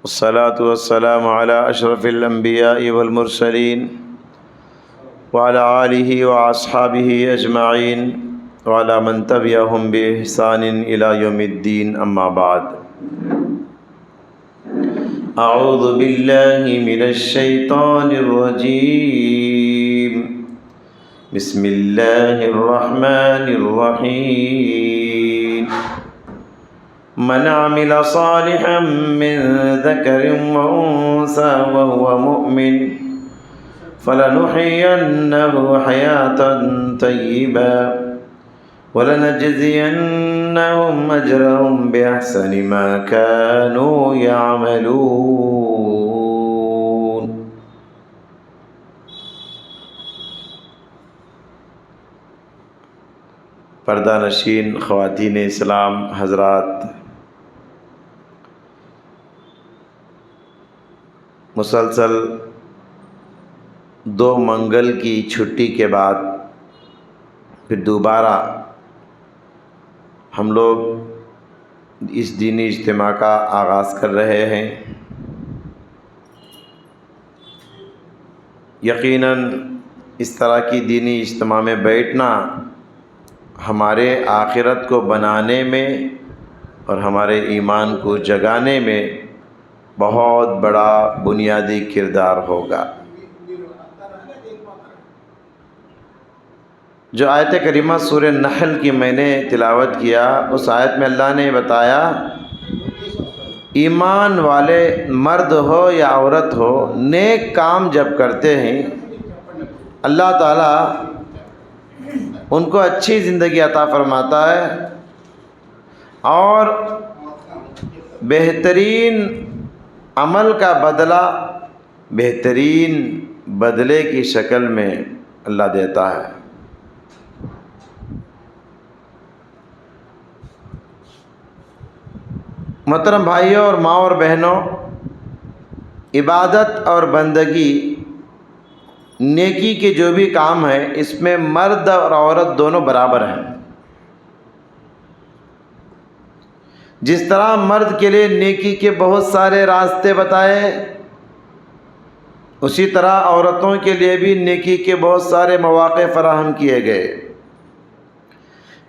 والصلاة والسلام على أشرف الأنبياء والمرسلين وعلى آله وأصحابه أجمعين وعلى من تبعهم بإحسان إلى يوم الدين، أما بعد. أعوذ بالله من الشيطان الرجيم. بسم الله الرحمن الرحيم. من عمل صالحا من ذكر وأنثى وهو مؤمن فلنحيينه حياة طيبة ولنجزينهم أجرهم بأحسن ما كانوا يعملون. پردہ نشین خواتین اسلام حضرات، مسلسل 2 منگل کی چھٹی کے بعد پھر دوبارہ ہم لوگ اس دینی اجتماع کا آغاز کر رہے ہیں. یقیناً اس طرح کی دینی اجتماع میں بیٹھنا ہمارے آخرت کو بنانے میں اور ہمارے ایمان کو جگانے میں بہت بڑا بنیادی کردار ہوگا. جو آیت کریمہ سورہ نحل کی میں نے تلاوت کیا، اس آیت میں اللہ نے بتایا ایمان والے مرد ہو یا عورت ہو نیک کام جب کرتے ہیں اللہ تعالیٰ ان کو اچھی زندگی عطا فرماتا ہے اور بہترین عمل کا بدلہ بہترین بدلے کی شکل میں اللہ دیتا ہے. محترم بھائیوں اور ماں اور بہنوں، عبادت اور بندگی نیکی کے جو بھی کام ہے اس میں مرد اور عورت دونوں برابر ہیں. جس طرح مرد کے لیے نیکی کے بہت سارے راستے بتائے، اسی طرح عورتوں کے لیے بھی نیکی کے بہت سارے مواقع فراہم کیے گئے.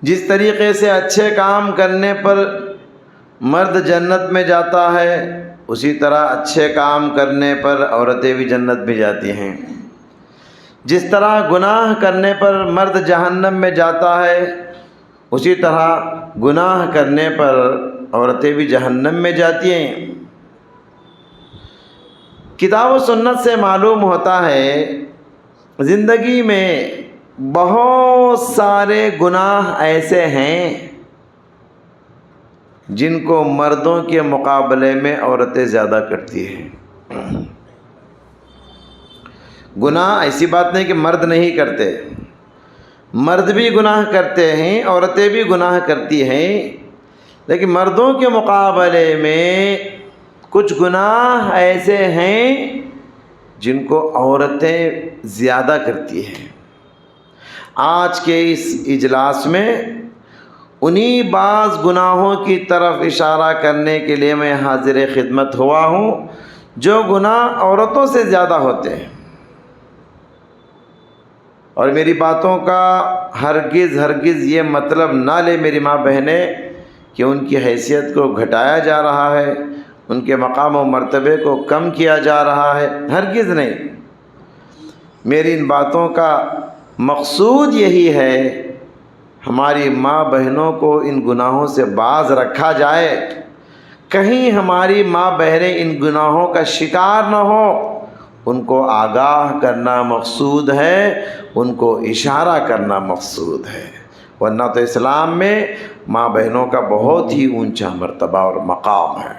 جس طریقے سے اچھے کام کرنے پر مرد جنت میں جاتا ہے، اسی طرح اچھے کام کرنے پر عورتیں بھی جنت میں جاتی ہیں. جس طرح گناہ کرنے پر مرد جہنم میں جاتا ہے، اسی طرح گناہ کرنے پر عورتیں بھی جہنم میں جاتی ہیں. کتاب و سنت سے معلوم ہوتا ہے زندگی میں بہت سارے گناہ ایسے ہیں جن کو مردوں کے مقابلے میں عورتیں زیادہ کرتی ہیں. گناہ ایسی بات نہیں کہ مرد نہیں کرتے، مرد بھی گناہ کرتے ہیں، عورتیں بھی گناہ کرتی ہیں، لیکن مردوں کے مقابلے میں کچھ گناہ ایسے ہیں جن کو عورتیں زیادہ کرتی ہیں. آج کے اس اجلاس میں انہی بعض گناہوں کی طرف اشارہ کرنے کے لیے میں حاضر خدمت ہوا ہوں جو گناہ عورتوں سے زیادہ ہوتے ہیں. اور میری باتوں کا ہرگز یہ مطلب نہ لے میری ماں بہنیں کہ ان کی حیثیت کو گھٹایا جا رہا ہے، ان کے مقام و مرتبے کو کم کیا جا رہا ہے، ہرگز نہیں. میری ان باتوں کا مقصود یہی ہے ہماری ماں بہنوں کو ان گناہوں سے باز رکھا جائے، کہیں ہماری ماں بہنیں ان گناہوں کا شکار نہ ہو. ان کو آگاہ کرنا مقصود ہے، ان کو اشارہ کرنا مقصود ہے، ورنہ تو اسلام میں ماں بہنوں کا بہت ہی اونچا مرتبہ اور مقام ہے.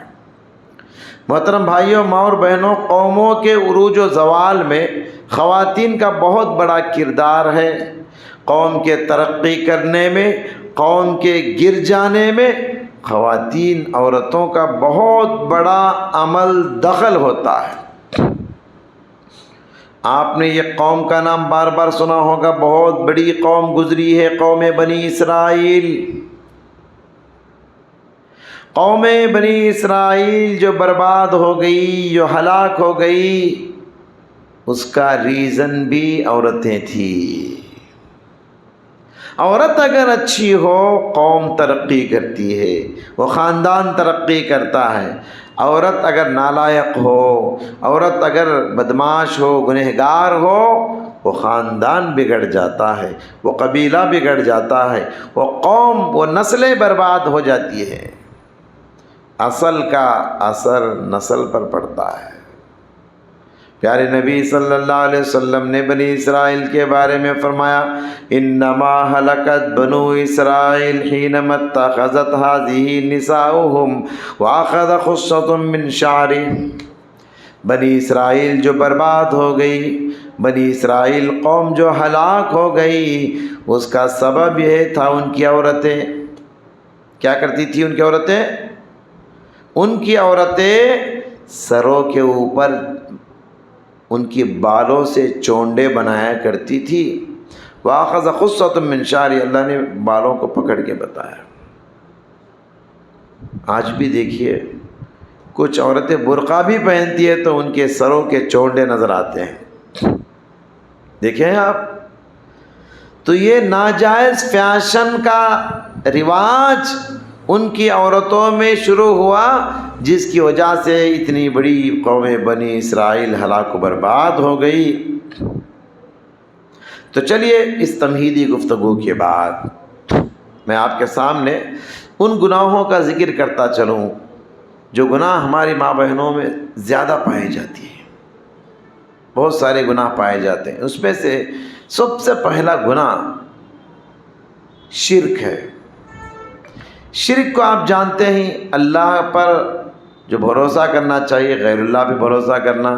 محترم بھائیوں، ماں اور بہنوں، قوموں کے عروج و زوال میں خواتین کا بہت بڑا کردار ہے. قوم کے ترقی کرنے میں، قوم کے گر جانے میں خواتین عورتوں کا بہت بڑا عمل دخل ہوتا ہے. آپ نے یہ قوم کا نام بار بار سنا ہوگا، بہت بڑی قوم گزری ہے، قوم بنی اسرائیل. قوم بنی اسرائیل جو برباد ہو گئی، جو ہلاک ہو گئی، اس کا ریزن بھی عورتیں تھیں۔ عورت اگر اچھی ہو قوم ترقی کرتی ہے، وہ خاندان ترقی کرتا ہے۔ عورت اگر نالائق ہو، عورت اگر بدماش ہو، گنہگار ہو، وہ خاندان بگڑ جاتا ہے، وہ قبیلہ بگڑ جاتا ہے، وہ قوم، وہ نسلیں برباد ہو جاتی ہے۔ اصل کا اثر نسل پر پڑتا ہے۔ پیارے نبی صلی اللہ علیہ وسلم نے بنی اسرائیل کے بارے میں فرمایا، انما ہلکت بنو اسرائیل حینما اتخذت هذه نساؤهم واخذ خصة من شعرهم۔ بنی اسرائیل جو برباد ہو گئی، بنی اسرائیل قوم جو ہلاک ہو گئی، اس کا سبب یہ تھا ان کی عورتیں کیا کرتی تھی؟ ان کی عورتیں سروں کے اوپر ان کی بالوں سے چونڈے بنایا کرتی تھی۔ وَأَخَذَ خُصَّةٌ مِّن شَعْرِهِ، اللہ نے بالوں کو پکڑ کے بتایا۔ آج بھی دیکھیے کچھ عورتیں برقع بھی پہنتی ہے تو ان کے سروں کے چونڈے نظر آتے ہیں، دیکھیں آپ۔ تو یہ ناجائز فیشن کا رواج ان کی عورتوں میں شروع ہوا، جس کی وجہ سے اتنی بڑی قوم بنی اسرائیل ہلاک و برباد ہو گئی۔ تو چلیے اس تمہیدی گفتگو کے بعد میں آپ کے سامنے ان گناہوں کا ذکر کرتا چلوں جو گناہ ہماری ماں بہنوں میں زیادہ پائے جاتی ہیں۔ بہت سارے گناہ پائے جاتے ہیں، اس میں سے سب سے پہلا گناہ شرک ہے۔ شرک کو آپ جانتے ہیں، اللہ پر جو بھروسہ کرنا چاہیے غیر اللہ پہ بھروسہ کرنا،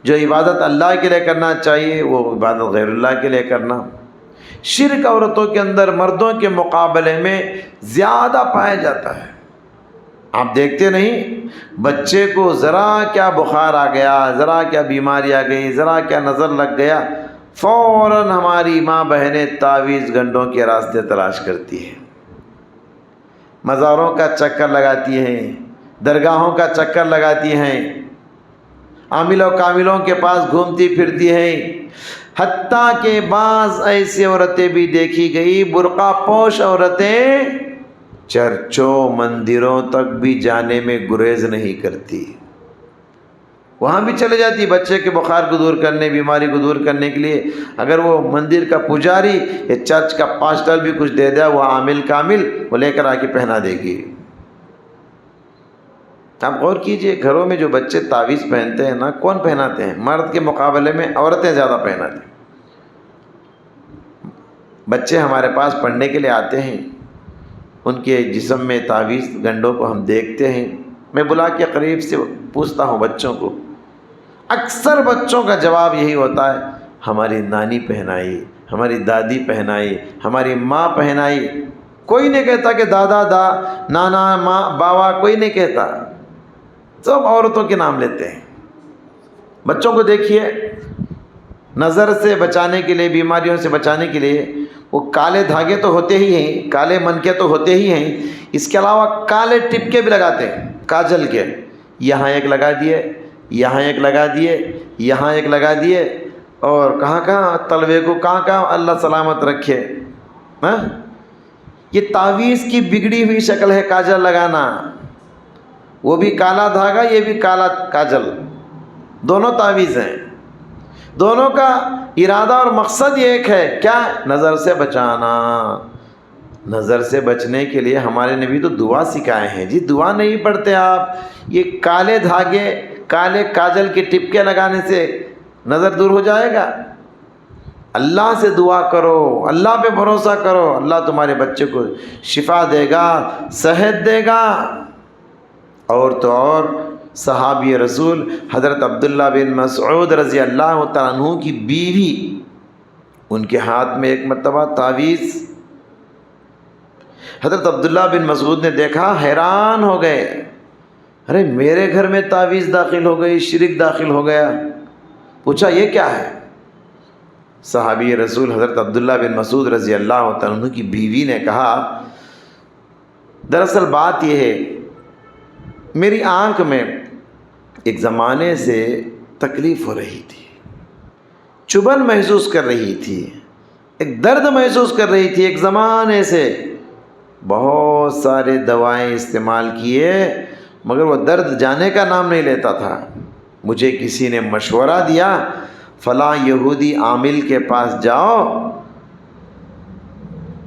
جو عبادت اللہ کے لیے کرنا چاہیے وہ عبادت غیر اللہ کے لیے کرنا۔ شرک عورتوں کے اندر مردوں کے مقابلے میں زیادہ پایا جاتا ہے۔ آپ دیکھتے نہیں، بچے کو ذرا کیا بخار آ گیا، ذرا کیا بیماری آ گئی، ذرا کیا نظر لگ گیا، فوراً ہماری ماں بہنیں تعویذ گنڈوں کے راستے تلاش کرتی ہیں، مزاروں کا چکر لگاتی ہیں، درگاہوں کا چکر لگاتی ہیں، عامل و کاملوں کے پاس گھومتی پھرتی ہیں۔ حتیٰ کہ بعض ایسی عورتیں بھی دیکھی گئی، برقع پوش عورتیں چرچوں مندروں تک بھی جانے میں گریز نہیں کرتی، وہاں بھی چلے جاتی بچے کے بخار کو دور کرنے، بیماری کو دور کرنے کے لیے۔ اگر وہ مندر کا پجاری یا چرچ کا پاسٹر بھی کچھ دے دیا، وہ عامل کامل وہ لے کر آ کے پہنا دے گی۔ آپ غور کیجئے، گھروں میں جو بچے تعویذ پہنتے ہیں نا، کون پہناتے ہیں؟ مرد کے مقابلے میں عورتیں زیادہ پہناتی ہیں۔ بچے ہمارے پاس پڑھنے کے لیے آتے ہیں، ان کے جسم میں تعویذ گنڈوں کو ہم دیکھتے ہیں۔ میں بلا کے قریب سے پوچھتا ہوں بچوں کو، اکثر بچوں کا جواب یہی ہوتا ہے، ہماری نانی پہنائی، ہماری دادی پہنائی، ہماری ماں پہنائی۔ کوئی نہیں کہتا کہ دادا نانا ماں باوا، کوئی نہیں کہتا، سب عورتوں کے نام لیتے ہیں۔ بچوں کو دیکھیے، نظر سے بچانے کے لیے، بیماریوں سے بچانے کے لیے وہ کالے دھاگے تو ہوتے ہی ہیں، کالے منکے تو ہوتے ہی ہیں، اس کے علاوہ کالے ٹپکے بھی لگاتے ہیں کاجل کے، یہاں ایک لگا دیے، یہاں ایک لگا دیے، یہاں ایک لگا دیے، اور کہاں کہاں تلوے کو کہاں کہاں اللہ سلامت رکھے۔ ہاں، یہ تعویذ کی بگڑی ہوئی شکل ہے کاجل لگانا، وہ بھی کالا دھاگا، یہ بھی کالا کاجل، دونوں تعویذ ہیں، دونوں کا ارادہ اور مقصد یہ ایک ہے، کیا؟ نظر سے بچانا۔ نظر سے بچنے کے لیے ہمارے نبی تو دعا سکھائے ہیں جی، دعا نہیں پڑھتے آپ؟ یہ کالے دھاگے، کالے کاجل کے ٹپکے لگانے سے نظر دور ہو جائے گا؟ اللہ سے دعا کرو، اللہ پہ بھروسہ کرو، اللہ تمہارے بچے کو شفا دے گا، صحت دے گا۔ اور تو اور صحابی رسول حضرت عبداللہ بن مسعود رضی اللہ تعالیٰ عنہ کی بیوی، ان کے ہاتھ میں ایک مرتبہ تعویذ، حضرت عبداللہ بن مسعود نے دیکھا، حیران ہو گئے، ارے میرے گھر میں تعویذ داخل ہو گئی، شرک داخل ہو گیا۔ پوچھا یہ کیا ہے؟ صحابی رسول حضرت عبداللہ بن مسعود رضی اللہ تعالیٰ عنہ کی بیوی نے کہا، دراصل بات یہ ہے میری آنکھ میں ایک زمانے سے تکلیف ہو رہی تھی، چبھن محسوس کر رہی تھی، ایک درد محسوس کر رہی تھی، ایک زمانے سے بہت سارے دوائیں استعمال کیے مگر وہ درد جانے کا نام نہیں لیتا تھا۔ مجھے کسی نے مشورہ دیا فلاں یہودی عامل کے پاس جاؤ،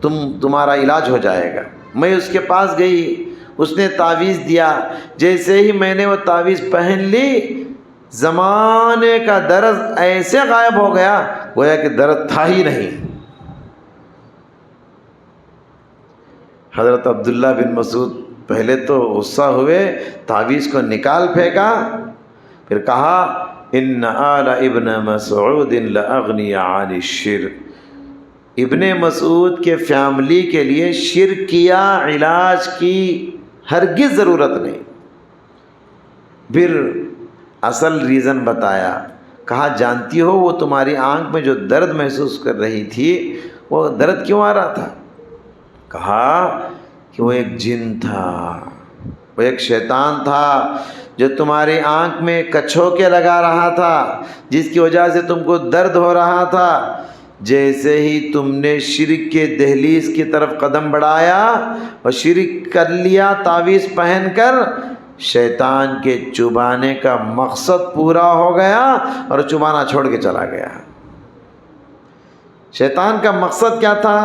تمہارا علاج ہو جائے گا۔ میں اس کے پاس گئی، اس نے تعویذ دیا، جیسے ہی میں نے وہ تعویذ پہن لی زمانے کا درد ایسے غائب ہو گیا گویا کہ درد تھا ہی نہیں۔ حضرت عبداللہ بن مسعود پہلے تو غصہ ہوئے، تعویذ کو نکال پھینکا، پھر کہا ان آل ابن مسعود لاغنیاء عن الشرک، ابن مسعود کے فیملی کے لیے شرکیہ علاج کی ہرگز ضرورت نہیں۔ پھر اصل ریزن بتایا، کہا جانتی ہو وہ تمہاری آنکھ میں جو درد محسوس کر رہی تھی وہ درد کیوں آ رہا تھا؟ کہا کہ وہ ایک جن تھا، وہ ایک شیطان تھا جو تمہاری آنکھ میں کچھوکے لگا رہا تھا، جس کی وجہ سے تم کو درد ہو رہا تھا۔ جیسے ہی تم نے شرک کے دہلیز کی طرف قدم بڑھایا اور شرک کر لیا تعویذ پہن کر، شیطان کے چبانے کا مقصد پورا ہو گیا اور چبانا چھوڑ کے چلا گیا۔ شیطان کا مقصد کیا تھا؟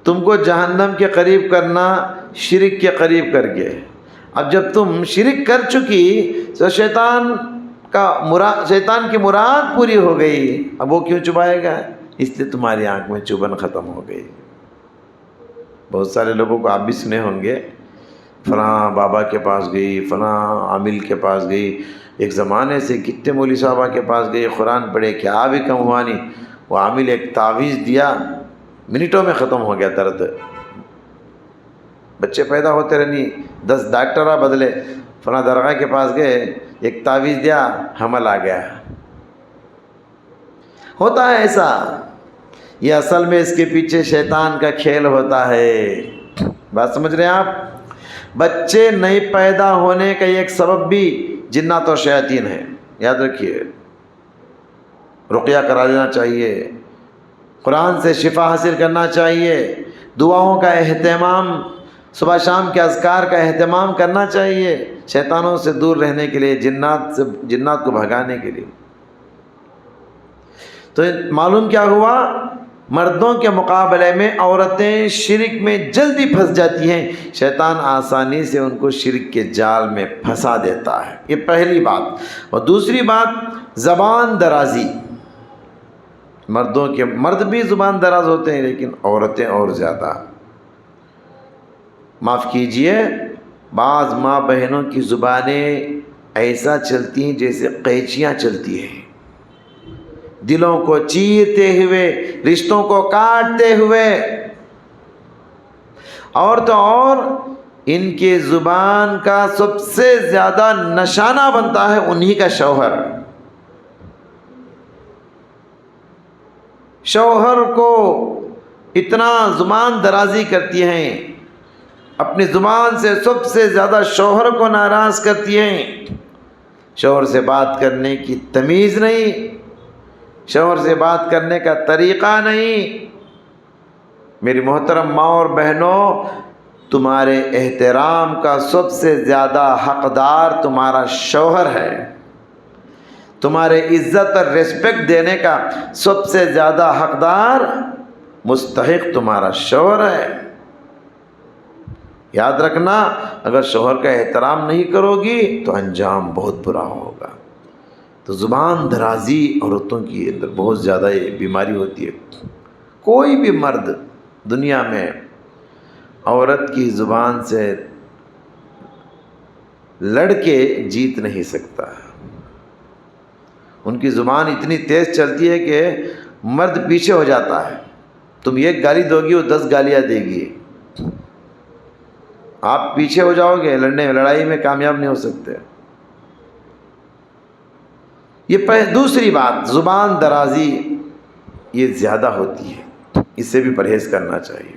تم کو جہنم کے قریب کرنا، شرک کے قریب کر کے۔ اب جب تم شرک کر چکی تو شیطان کی مراد پوری ہو گئی، اب وہ کیوں چبائے گا؟ اس لیے تمہاری آنکھ میں چبھن ختم ہو گئی۔ بہت سارے لوگوں کو آپ بھی سنے ہوں گے، فلاں بابا کے پاس گئی، فلاں عامل کے پاس گئی، ایک زمانے سے کتنے مولوی صاحبہ کے پاس گئی، قرآن پڑھے، کیا بھی کم ہوا نہیں، وہ عامل ایک تعویذ دیا، منٹوں میں ختم ہو گیا درد۔ بچے پیدا ہوتے رہنی، 10 ڈاکٹر بدلے، فلاں درگاہ کے پاس گئے، ایک تعویذ دیا، حمل آ گیا۔ ہوتا ہے ایسا، یہ اصل میں اس کے پیچھے شیطان کا کھیل ہوتا ہے۔ بات سمجھ رہے ہیں آپ؟ بچے نئے پیدا ہونے کا ایک سبب بھی جنات اور شیاطین ہے، یاد رکھیے۔ رقیہ کرا لینا چاہیے، قرآن سے شفا حاصل کرنا چاہیے، دعاؤں کا اہتمام، صبح شام کے اذکار کا اہتمام کرنا چاہیے، شیطانوں سے دور رہنے کے لیے، جنات کو بھگانے کے لیے۔ تو معلوم کیا ہوا؟ مردوں کے مقابلے میں عورتیں شرک میں جلدی پھنس جاتی ہیں، شیطان آسانی سے ان کو شرک کے جال میں پھنسا دیتا ہے۔ یہ پہلی بات۔ اور دوسری بات زبان درازی۔ مرد بھی زبان دراز ہوتے ہیں لیکن عورتیں اور زیادہ۔ معاف کیجئے، بعض ماں بہنوں کی زبانیں ایسا چلتی ہیں جیسے قینچیاں چلتی ہیں، دلوں کو چیرتے ہوئے، رشتوں کو کاٹتے ہوئے۔ اور تو اور ان کے زبان کا سب سے زیادہ نشانہ بنتا ہے انہی کا شوہر۔ شوہر کو اتنا زبان درازی کرتی ہیں، اپنی زبان سے سب سے زیادہ شوہر کو ناراض کرتی ہیں۔ شوہر سے بات کرنے کی تمیز نہیں، شوہر سے بات کرنے کا طریقہ نہیں۔ میری محترم ماں اور بہنوں، تمہارے احترام کا سب سے زیادہ حقدار تمہارا شوہر ہے، تمہارے عزت اور ریسپیکٹ دینے کا سب سے زیادہ حقدار مستحق تمہارا شوہر ہے۔ یاد رکھنا، اگر شوہر کا احترام نہیں کرو گی تو انجام بہت برا ہوگا۔ تو زبان درازی عورتوں کی اندر بہت زیادہ یہ بیماری ہوتی ہے۔ کوئی بھی مرد دنیا میں عورت کی زبان سے لڑ کے جیت نہیں سکتا۔ ان کی زبان اتنی تیز چلتی ہے کہ مرد پیچھے ہو جاتا ہے۔ تم ایک گالی دو گی، وہ 10 گالیاں دے گی، آپ پیچھے ہو جاؤ گے، لڑائی میں کامیاب نہیں ہو سکتے۔ یہ دوسری بات، زبان درازی یہ زیادہ ہوتی ہے، اس سے بھی پرہیز کرنا چاہیے۔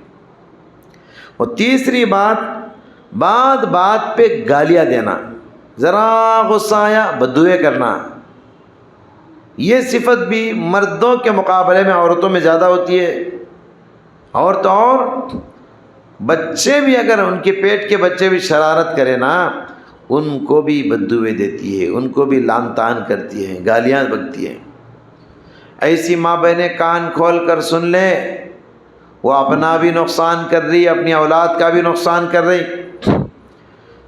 اور تیسری بات، بات بات پہ گالیاں دینا، ذرا غصہ آیا بددعائیں کرنا، یہ صفت بھی مردوں کے مقابلے میں عورتوں میں زیادہ ہوتی ہے۔ اور تو اور بچے بھی، اگر ان کے پیٹ کے بچے بھی شرارت کرے نا، ان کو بھی بددعائیں دیتی ہے، ان کو بھی لعن طعن کرتی ہے، گالیاں بکتی ہیں۔ ایسی ماں بہنیں کان کھول کر سن لے، وہ اپنا بھی نقصان کر رہی، اپنی اولاد کا بھی نقصان کر رہی۔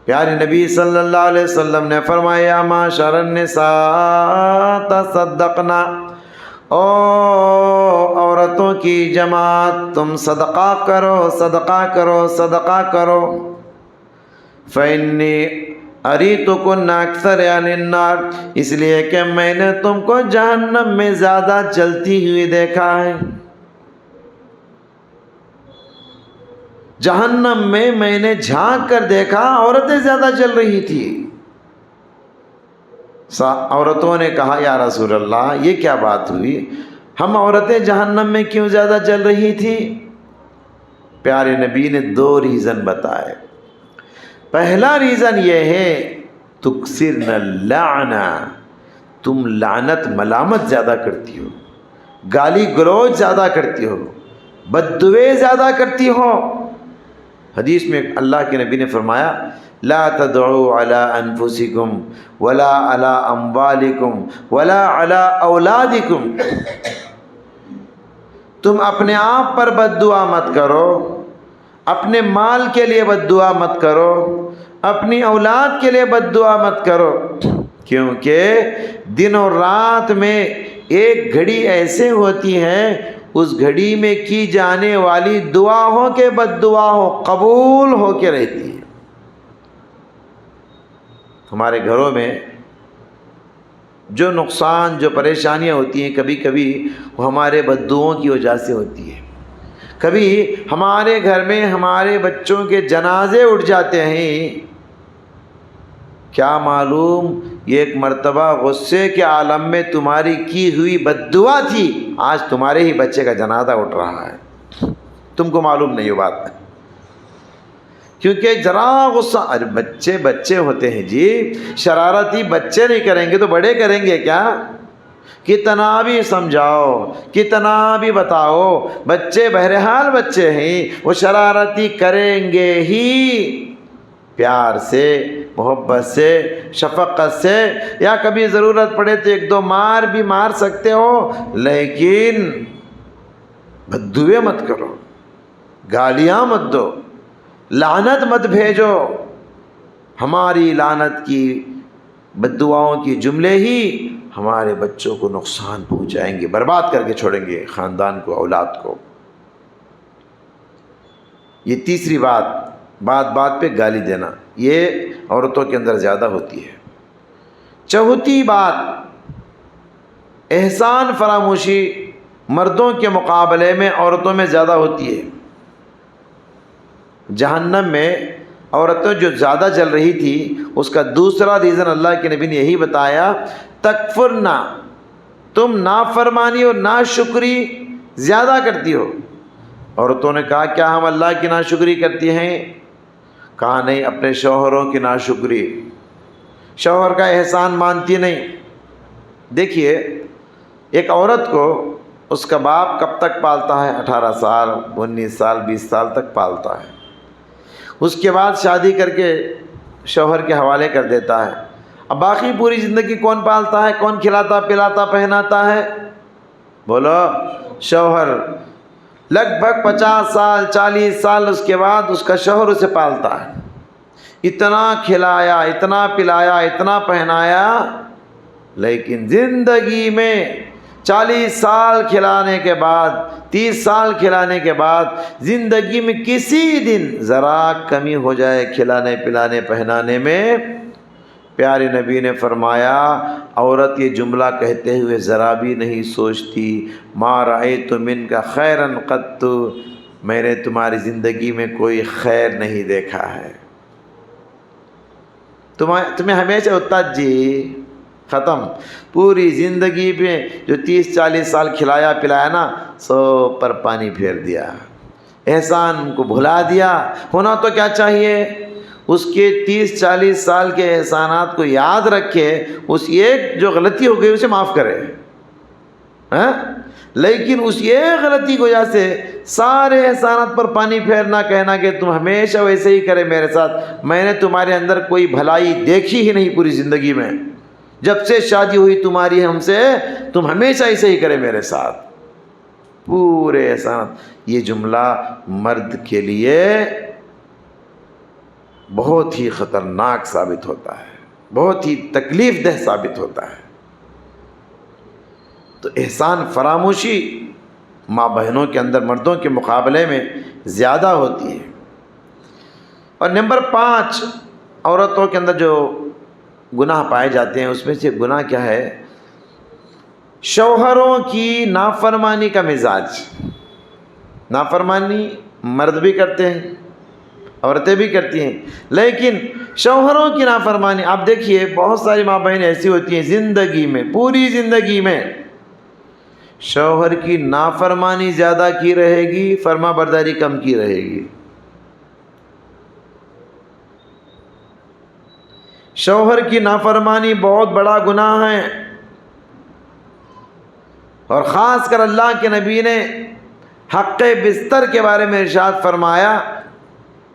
پیارے نبی صلی اللہ علیہ وسلم نے فرمایا معاشر النساء تصدقنا، او عورتوں کی جماعت تم صدقہ کرو، صدقہ کرو، صدقہ کرو۔ فإنی اریتکن اکثر عن النار، اس لیے کہ میں نے تم کو جہنم میں زیادہ جلتی ہوئی دیکھا ہے۔ جہنم میں نے جھانک کر دیکھا، عورتیں زیادہ جل رہی تھی۔ عورتوں نے کہا یا رسول اللہ یہ کیا بات ہوئی، ہم عورتیں جہنم میں کیوں زیادہ جل رہی تھی؟ پیارے نبی نے 2 ریزن بتائے۔ پہلا ریزن یہ ہے تکثرن اللعن، تم لعنت ملامت زیادہ کرتی ہو، گالی گلوچ زیادہ کرتی ہو، بددعائیں زیادہ کرتی ہو۔ حدیث میں اللہ کے نبی نے فرمایا لا تدعوا علی انفسکم ولا علی اموالکم ولا علی اولادکم، تم اپنے آپ پر بددعا مت کرو، اپنے مال کے لیے بددعا مت کرو، اپنی اولاد کے لیے بددعا مت کرو، کیونکہ دن اور رات میں ایک گھڑی ایسے ہوتی ہے، اس گھڑی میں کی جانے والی دعا ہو کہ بددعا ہو، قبول ہو کے رہتی ہے۔ ہمارے گھروں میں جو نقصان، جو پریشانیاں ہوتی ہیں، کبھی کبھی وہ ہمارے بددعاؤں کی وجہ سے ہوتی ہے۔ کبھی ہمارے گھر میں ہمارے بچوں کے جنازے اٹھ جاتے ہیں، کیا معلوم یہ ایک مرتبہ غصے کے عالم میں تمہاری کی ہوئی بددعا تھی، آج تمہارے ہی بچے کا جنازہ اٹھ رہا ہے، تم کو معلوم نہیں یہ بات، کیونکہ ذرا غصہ، ارے بچے بچے ہوتے ہیں جی، شرارتی بچے نہیں کریں گے تو بڑے کریں گے کیا؟ کتنا بھی سمجھاؤ، کتنا بھی بتاؤ، بچے بہرحال بچے ہیں، وہ شرارتی کریں گے ہی۔ پیار سے، محبت سے، شفقت سے، یا کبھی ضرورت پڑے تو 1-2 مار بھی مار سکتے ہو، لیکن بددعائیں مت کرو، گالیاں مت دو، لعنت مت بھیجو۔ ہماری لعنت کی، بددعاؤں کی جملے ہی ہمارے بچوں کو نقصان پہنچائیں گے، برباد کر کے چھوڑیں گے خاندان کو، اولاد کو۔ یہ تیسری بات، بات بات پہ گالی دینا، یہ عورتوں کے اندر زیادہ ہوتی ہے۔ چوتھی بات، احسان فراموشی مردوں کے مقابلے میں عورتوں میں زیادہ ہوتی ہے۔ جہنم میں عورتیں جو زیادہ جل رہی تھی، اس کا دوسرا ریزن اللہ کے نبی نے یہی بتایا، تکفرنا، تم نافرمانی اور ناشکری زیادہ کرتی ہو۔ عورتوں نے کہا کیا ہم اللہ کی ناشکری کرتی ہیں؟ کہا نہیں، اپنے شوہروں کی ناشکری، شوہر کا احسان مانتی نہیں۔ دیکھیے ایک عورت کو اس کا باپ کب تک پالتا ہے؟ 18 سال، 19 سال، 20 سال تک پالتا ہے، اس کے بعد شادی کر کے شوہر کے حوالے کر دیتا ہے۔ اب باقی پوری زندگی کون پالتا ہے، کون کھلاتا پلاتا پہناتا ہے؟ بولو، شوہر۔ لگ بھگ 50 سال، 40 سال اس کے بعد اس کا شوہر اسے پالتا ہے، اتنا کھلایا، اتنا پلایا، اتنا پہنایا، لیکن زندگی میں 40 سال کھلانے کے بعد، 30 سال کھلانے کے بعد، زندگی میں کسی دن ذرا کمی ہو جائے کھلانے پلانے پہنانے میں، پیارے نبی نے فرمایا عورت یہ جملہ کہتے ہوئے ذرا بھی نہیں سوچتی، ما رأیت منک خیرا قط، میں نے تمہاری زندگی میں کوئی خیر نہیں دیکھا ہے، تمہیں ہمیشہ استاد جی ختم، پوری زندگی میں جو 30-40 سال کھلایا پلایا نا، سو پر پانی پھیر دیا، احسان کو بھلا دیا۔ ہونا تو کیا چاہیے؟ اس کے 30-40 سال کے احسانات کو یاد رکھے، اس ایک جو غلطی ہو گئی اسے معاف کرے، لیکن اس ایک غلطی کی وجہ سے سارے احسانات پر پانی پھیرنا، کہنا کہ تم ہمیشہ ویسے ہی کرے میرے ساتھ، میں نے تمہارے اندر کوئی بھلائی دیکھی ہی نہیں پوری زندگی میں، جب سے شادی ہوئی تمہاری ہم سے، تم ہمیشہ ایسے ہی کرے میرے ساتھ پورے احسانات۔ یہ جملہ مرد کے لیے بہت ہی خطرناک ثابت ہوتا ہے، بہت ہی تکلیف دہ ثابت ہوتا ہے۔ تو احسان فراموشی ماں بہنوں کے اندر مردوں کے مقابلے میں زیادہ ہوتی ہے۔ اور نمبر 5 عورتوں کے اندر جو گناہ پائے جاتے ہیں، اس میں سے گناہ کیا ہے؟ شوہروں کی نافرمانی کا مزاج۔ نافرمانی مرد بھی کرتے ہیں، عورتیں بھی کرتی ہیں، لیکن شوہروں کی نافرمانی، آپ دیکھیے بہت ساری ماں بہنیں ایسی ہوتی ہیں زندگی میں، پوری زندگی میں شوہر کی نافرمانی زیادہ کی رہے گی، فرما برداری کم کی رہے گی۔ شوہر کی نافرمانی بہت بڑا گناہ ہے، اور خاص کر اللہ کے نبی نے حق بستر کے بارے میں ارشاد فرمایا،